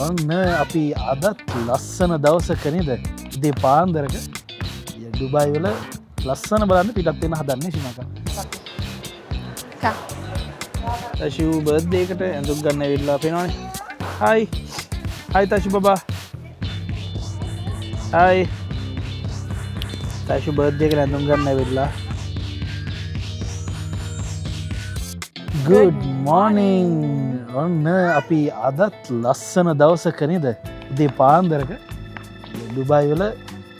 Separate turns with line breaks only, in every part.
ඔන්න අපි අදත් ලස්සන දවසක නේද ඉතින් පාන්දරක ඩුබායි වල ලස්සන බලන්න පිටත් වෙන හදන්නේ ශිමකා. තෂු බර්ත්ඩේ එකට ඇඳුම් ගන්න ඇවිල්ලා පේනවනේ. හයි. හයි තෂු බබා. හයි. තෂු බර්ත්ඩේ එකට ඇඳුම් ගන්න ඇවිල්ලා. good morning. ඔන්න අපි අදත් ලස්සන දවසක නේද ඉතින් පාන්දරක ඩුබායි වල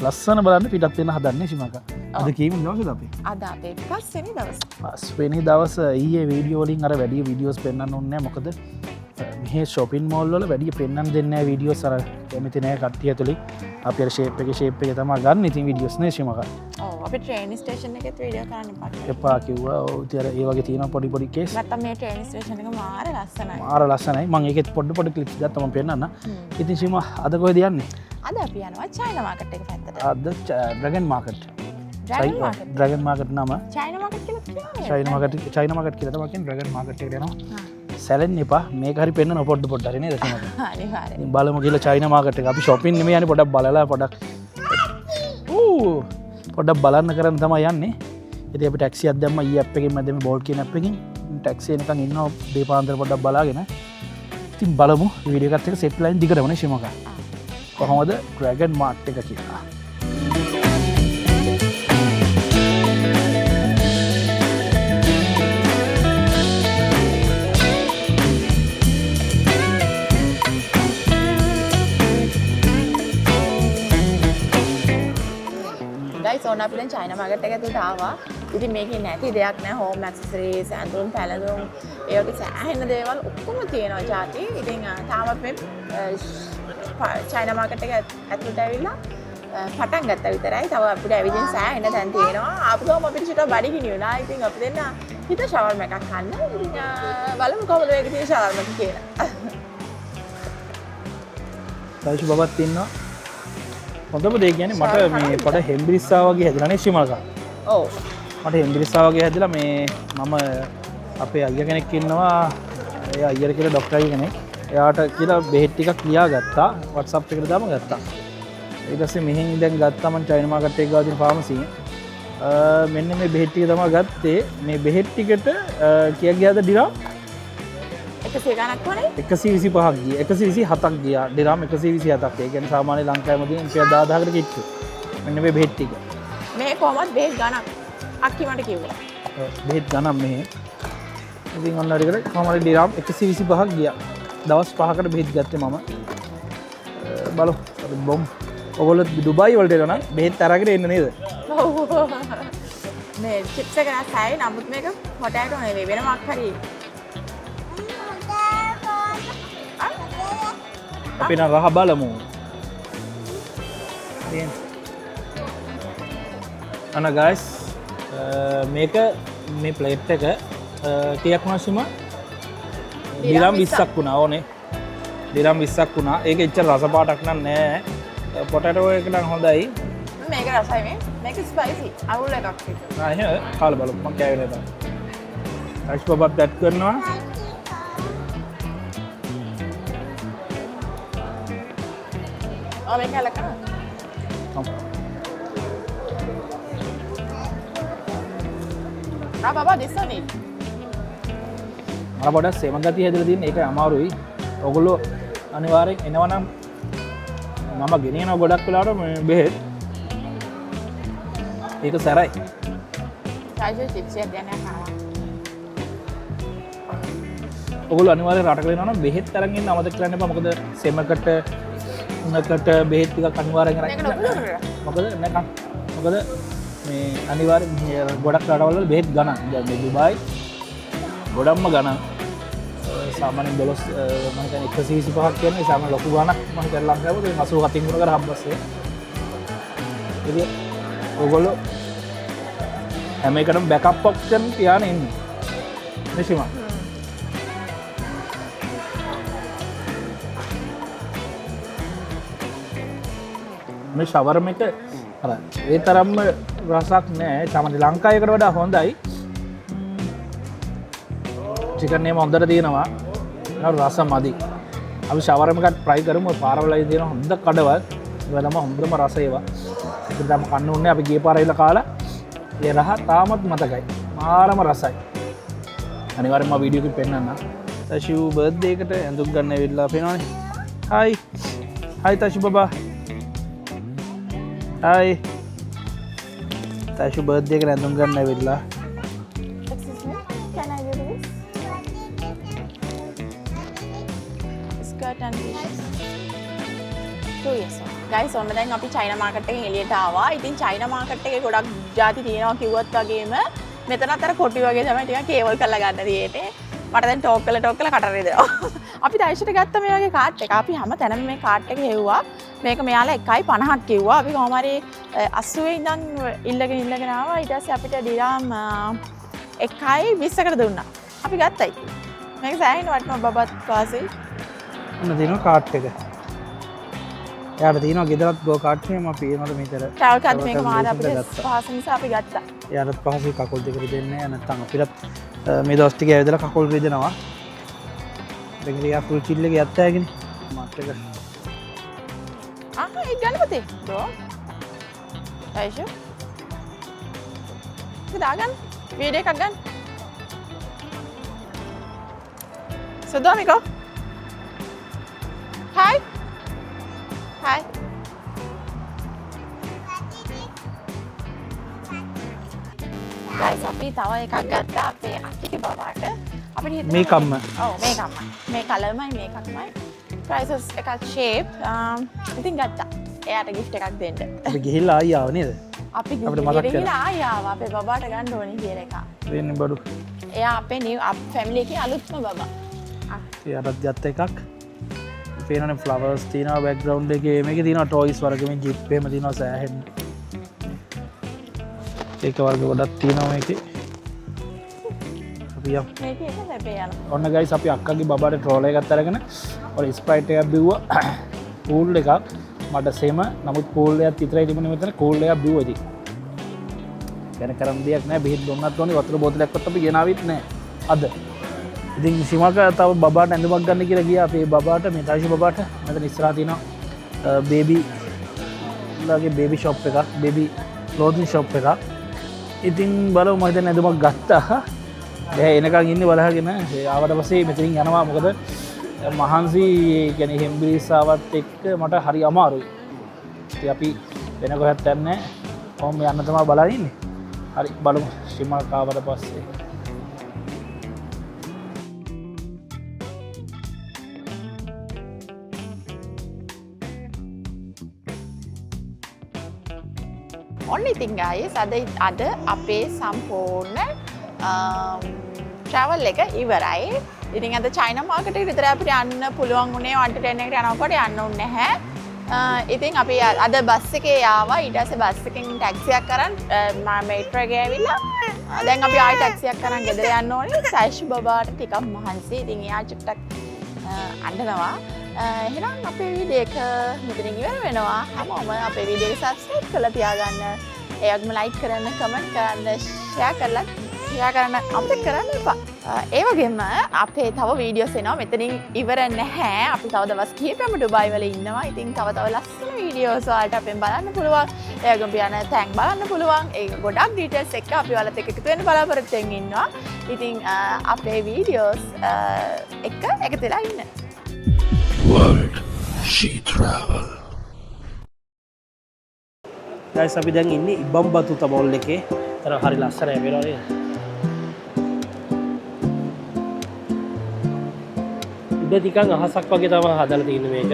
ලස්සන බලන්න පිටත් වෙන හදන්නේ ශිමකා. අද කීවෙනි දවසද අපි?
අද අපේ පස්වෙනි දවස.
පස්වෙනි දවස ඊයේ වීඩියෝ වලින් අර වැඩි වීඩියෝස් පෙන්වන්න ඕනේ නැහැ. මොකද මෙහි shopping mall වල වැඩි පෙන්වන්න දෙන්නේ නැහැ වීඩියෝස් අර කැමති නැහැ කට්ටිය ඇතුලේ. අපි අර shape එකේ තමයි ගන්න ඉතින් වීඩියෝස් නේ ශිමකා.
ඔව් අපි train station එකේ වීඩියෝ කරන්න එපා.
එපා කිව්වා. ඔව් ඉතින් අර ඒ වගේ තියෙනවා පොඩි කේස්.
නැත්තම් මේ train station එක මාර ලස්සනයි.
මාර ලස්සනයි. මම ඒකෙත් පොඩි ක්ලිප්ස් ගත්තා මම පෙන්නන්න. ඉතින් ශිමා අද කොහෙද යන්නේ?
අද අපි යනවා චයිනා මාකට් එක පැත්තට.
අද ඩ්‍රැගන් මාකට්. ඩ්‍රැගන් මාකට් නම
චයිනා මාකට් කියලා කියන්නේ.
චයිනා මාකට් කියලා තමයි කියන්නේ ඩ්‍රැගන් මාකට් එකට යනවා. සැලෙන්න එපා. මේක හරි පෙන්නන පොඩ්ඩ හරි නේද ශිමා?
අනිවාර්යයෙන්.
බලමු ගිහලා චයිනා මාකට් එක. අපි shopping නෙමෙයි යන්නේ පොඩ්ඩක් බලලා පොඩ්ඩක් බලන්න කරන්න තමයි යන්නේ. ඉතින් අපි ටැක්සි එකක් දැම්මා ඊ ඇප් එකෙන් මැද මේ බෝල්ට් කියන ඇප් එකෙන්. ටැක්සි එකෙන් ඉන්නවා දීපාන්තර පොඩ්ඩක් බලාගෙන. ඉතින් බලමු වීඩියෝ එකත් එක්ක සෙට් ලයින් දිගටම නේ ශිමකා. කොහොමද ඩ්‍රැගන් මාර්ට් එක කියලා.
guys ඕන අපි දැන් චයිනා මාකට් එක ඇතුළට ආවා. ඉතින් මේකේ නැති දෙයක් නෑ. home accessories, ඇඳුම් පැළඳුම්, ඒ වගේ සෑහෙන දේවල් ඔක්කොම තියෙනවා ජාති. ඉතින් තාම අපි චයිනා මාකට් එක ඇතුළට ඇවිල්ලා පටන් ගත්තා විතරයි. තව අපිට ඇවිදින් සෑහෙන තැන් තියෙනවා. ආපු ගමන් අපිට චුට්ටක් බඩගිනි වුණා. ඉතින් අපි දෙන්න හිත ෂවර්ම එකක් කන්න. ඉතින් බලමු කොහොමද මේකේ තියෙන ෂවර්ම එක කියලා.
තයිෂු බබත් ඉන්නවා. හොඳම දේ කියන්නේ මට මේ පොඩ හෙම්බිරිස්සා වගේ හැදලා නේ ශිමකා.
ඔව්.
මට හෙම්බිරිස්සා වගේ හැදලා මේ මම අපේ අයියා කෙනෙක් ඉන්නවා. ඒ අයියා කියලා ડોක්ටර් කෙනෙක්. එයාට කියලා බෙහෙත් ටිකක් ලියාගත්තා. WhatsApp එකට දාම ගත්තා. ඊට පස්සේ මෙහෙන් දැන් ගත්තා මම චයිනා මාකට් එක ගාව තියෙන ෆාමසි. මෙන්න මේ බෙහෙත් ටික තමයි ගත්තේ. මේ බෙහෙත් ටිකට කීයක් ගියාද ඩිරම්?
100 ගණක් වනේ
125ක් ගියා 127ක් ගියා ඩිරම් 127ක්. ඒ කියන්නේ සාමාන්‍ය ලංකාවේ මදින් රුපියල් 10000කට කිච්චු. මෙන්න මේ බෙහෙත් ටික.
මේ කොහොමද බෙහෙත් ගණක්? අක්කි මට කිව්වා.
බෙහෙත් ගණන් මෙහෙ. ඉතින් ඔන්න හරියට කොහොමද ඩිරම් 125ක් ගියා. දවස් 5කට බෙහෙත් ගත්තේ මම. බලමු බොම්. ඔයගොල්ලෝ ඩුබායි වලට එනවා නම් බෙහෙත් අරගෙන එන්න නේද?
ඔව්. මේ චිප්ස් එක නැසයි නමුත් මේක හොටෑටෝ නෙවෙයි වෙන මොකක් හරි.
අපි නම් රහ බලමු. අන්න guys මේක මේ ප්ලේට් එක ටිකක් වුණා ශිමා දිරම් 20ක් වුණා ඕනේ. දිරම් 20ක් වුණා. ඒක එච්චර රස පාටක් නම් නෑ. පොටැටෝ එක නම් හොඳයි.
මේක රසයි මේ. මේක ස්පයිසි. අවුල් එකක් ඒක.
ආ එහෙනම් කාලා බලමු. මම කෑවේ නෑ. රයිස් බබත් දැට් කරනවා.
මේක ලකන බබා දිස්සනේ
මම පොඩක් සෙම ගතිය හැදලා තියෙන ඒක අමාරුයි. ඔයගොල්ලෝ අනිවාර්යෙන් එනවා නම් මම ගෙනියනවා ගොඩක් වෙලාවට මේ බෙහෙත්. ඒක සැරයි.
තාජු චිප්ස් එක දැන් ખાවා.
ඔයගොල්ලෝ අනිවාර්යෙන් රටක වෙනවා නම් බෙහෙත් අරන් ඉන්න අමතක කරන්න එපා. මොකද සෙමකට උනකට බෙහෙත් ටිකක් අනිවාර්යෙන් අරන් ඉන්න. මොකද නැකම් මොකද මේ අනිවාර්යෙන් ගොඩක් රටවල් වල බෙහෙත් ගණන්. දැන් මේ දුබායි ගොඩක්ම ගණන්. සාමාන්‍යයෙන් 12 මම කියන්නේ 125ක් කියන්නේ සාමාන්‍ය ලොකු ගණනක් මම හිතලා ලංකාවේ 87 ගුණ කර හම්බස්සේ. ඉතින් ඔයගොල්ලෝ හැම එකටම බෑකප් ඔප්ෂන් තියාගෙන ඉන්න. මෙෂිමා. මේ ෂවර්ම එක අර ඒ තරම්ම රසක් නෑ. සාමාන්‍ය ලංකාවේකට වඩා හොඳයි. චිකන් එක හොඳට තියෙනවා. රස මදි. අපි ශවරම එකක් try කරමු. පාරවල් අයින් තියෙන හොඳ කඩවල්. ඒවා තමයි හොඳම රස ඒවා. අපිට දැන් කන්න ඕනේ අපි ගිය පාර ඇවිල්ලා කාලා. ඒ රහ තාමත් මතකයි. මාරම රසයි. අනිවාර්යෙන්ම වීඩියෝ එකකින් පෙන්නන්න. තෂු බර්ත්ඩේ එකට ඇඳුම් ගන්න ඇවිල්ලා පේනවනේ. හායි. හායි තෂු බබා. හායි. තෂු බර්ත්ඩේ එකට ඇඳුම් ගන්න ඇවිල්ලා.
Excuse me, can I do this? Skirt and t-shirt. 2 years old. Guys, ඔන්න දැන් අපි චයිනා මාකට් එකෙන් එළියට ආවා. ඉතින් චයිනා මාකට් එකේ ගොඩක් ಜಾති තියෙනවා කිව්වත් වගේම මෙතනත් අර කොටි වගේ තමයි ටිකක් කේබල් කරලා ගන්න තියෙන්නේ. මට දැන් ටෝක් කළා කට රිදෙනවා. අපි ඩයිෂට ගත්ත මේ වගේ කාඩ් එක. අපි හැම තැනම මේ කාඩ් එක හෙව්වා. මේක මෙයාලා 1.50ක් කිව්වා. අපි කොහොම හරි 80 ඉඳන් ඉල්ලගෙන ආවා. ඊට පස්සේ අපිට ඩිරාම් 1.20කට දුන්නා. අපි ගත්තා. මේක සෑහෙන වටිනවා බබත් පාසෙල්.
ඔන්න තියෙනවා කාඩ් එක. එයාට තියෙනවා ගෙදරත් ගෝ කාඩ් එක මම පේනවලු මෙතන.
ට්‍රැවල් කාඩ් මේක මාර අපිට පහසු නිසා අපි ගත්තා.
එයාටත් පහසුයි කකුල් දෙක රිදෙන්නේ නැත්නම් අපිටත් මේ දවස් ටික ඇවිදලා කකුල් රිදෙනවා. දැන් ඉතින් ෆුල් චිල් එකේ යත්තා ඇගිනේ. මාත් එක.
ඒක ගන්න පුතේ. දෝ. අයිෂු. දාගන්න. වීඩියෝ එකක් ගන්න. සුදෝමිකෝ. Hi. Hi. Guys, අපි තව එකක් ගත්තා අපේ අක්කේ බබාට. අපිට හිතෙනවා
මේකම්ම.
ඔව් මේකම්ම. මේ කලර්මයි මේකක්මයි. prices එකක් shape ඉතින් ගත්තා. එයාට gift එකක් දෙන්න.
අපි ගිහිල්ලා ආයි ආව නේද?
අපි
අපිට මතක් කරලා.
ගිහිල්ලා ආයි ආවා. අපේ බබාට ගන්න ඕනේ කියලා එකක්.
වෙන්නේ බඩු.
එයා අපේ new family එකේ අලුත්ම බබා.
එයාටත් ගත්ත එකක්. පේනනේ ෆ්ලවර්ස් තියෙනවා බෑග්ග්‍රවුන්ඩ් එකේ. මේකේ තියෙනවා ටොයිස් වර්ගෙම ජිප් එහෙම තියෙනවා සෑහෙන්න. ඒක වර්ග ගොඩක් තියෙනවා මේකේ. අපි යමු.
මේක එක හැබැයි යනවා.
ඔන්න ගයිස් අපි අක්කගේ බබාට ට්‍රෝලර් එකක් අරගෙන ඔය ස්ප්‍රයිට් එකක් බිව්වා. කූල් එකක්. මට සෙම නමුත් කූල් එකක් විතරයි තිබුණේ මෙතන. කූල් එකක් බිව්වා ඉතින්. ගැන කරන්න දෙයක් නැහැ. බෙහෙත් දුන්නත් ඕනේ. වතුර බෝතලයක්වත් අපි ගෙනාවිත් නැහැ. අද. ඉතින් සිමක තව බබාට ඇඳුමක් ගන්න කියලා ගියා අපේ බබාට මේ තායිෂු බබාට. මෙතන ඉස්සරහා තියෙනවා බේබි ලාගේ බේබි ෂොප් එකක්. බේබි ක්ලෝතින් ෂොප් එකක්. ඉතින් බලමු මම දැන් ඇඳුමක් ගත්තා. දැන් එනකන් ඉන්නේ බලහගෙන ආවට පස්සේ මෙතනින් යනවා මොකද මහන්සි කියන්නේ හෙම්බිරිස්සාවත් එක්ක මට හරි අමාරුයි. ඉතින් අපි වෙන කොහෙවත් යන්නේ නැහැ. කොහොම යන්න තමයි බලන් ඉන්නේ. හරි බලමු ශ්‍රීමක් ආවට පස්සේ.
ඔන්න ඉතින් guys අද අපේ සම්පූර්ණ travel එක ඉවරයි. ඉතින් අද චයිනා මාකට් එකට විතර අපිට යන්න පුළුවන් වුණේ 1 to 10 එකට යනකොට යන්න උන්නේ නැහැ. ඉතින් අපි අද බස් එකේ ආවා. ඊට පස්සේ බස් එකෙන් ටැක්සියක් අරන් මම මේට්‍රෝ එකේ ඇවිල්ලා දැන් අපි ආයෙ ටැක්සියක් අරන් ගෙදර යන්න ඕනේ. සයිෂ් බබාට ටිකක් මහන්සි. ඉතින් එයා චුට්ටක් අඬනවා. එහෙනම් අපේ වීඩියෝ එක මෙතනින් ඉවර වෙනවා. හැමෝම අපේ වීඩියෝ එක සබ්ස්ක්‍රයිබ් කරලා තියාගන්න. ඒ වගේම ලයික් කරන්න, කමෙන්ට් කරන්න, ෂෙයා කරන්න අමතක කරන්න එපා. ඒ වගේම අපේ තව වීඩියෝස් එනවා. මෙතනින් ඉවර නැහැ. අපි තව දවස් කිහිපෙම ඩුබායි වල ඉන්නවා. ඉතින් තව ලස්සන වීඩියෝස් වලට අපෙන් බලන්න පුළුවන්. ඒ වගේම පියාන තැන් බලන්න පුළුවන්. ඒක ගොඩක් ඩීටේල්ස් එක්ක අපි ඔයාලත් එක්ක එකතු වෙන්න බලාපොරොත්තු වෙමින් ඉන්නවා. ඉතින් අපේ වීඩියෝස් එක්ක එකතු වෙලා ඉන්න.
World She Travel.
ගයිස් අපි දැන් ඉන්නේ ඉබම්බතුත මෝල් එකේ. තර හරි ලස්සනයි වෙනවා නේද? ඉබ්බ ටිකක් අහසක් වගේ තමයි හදලා තියෙන්නේ මේක.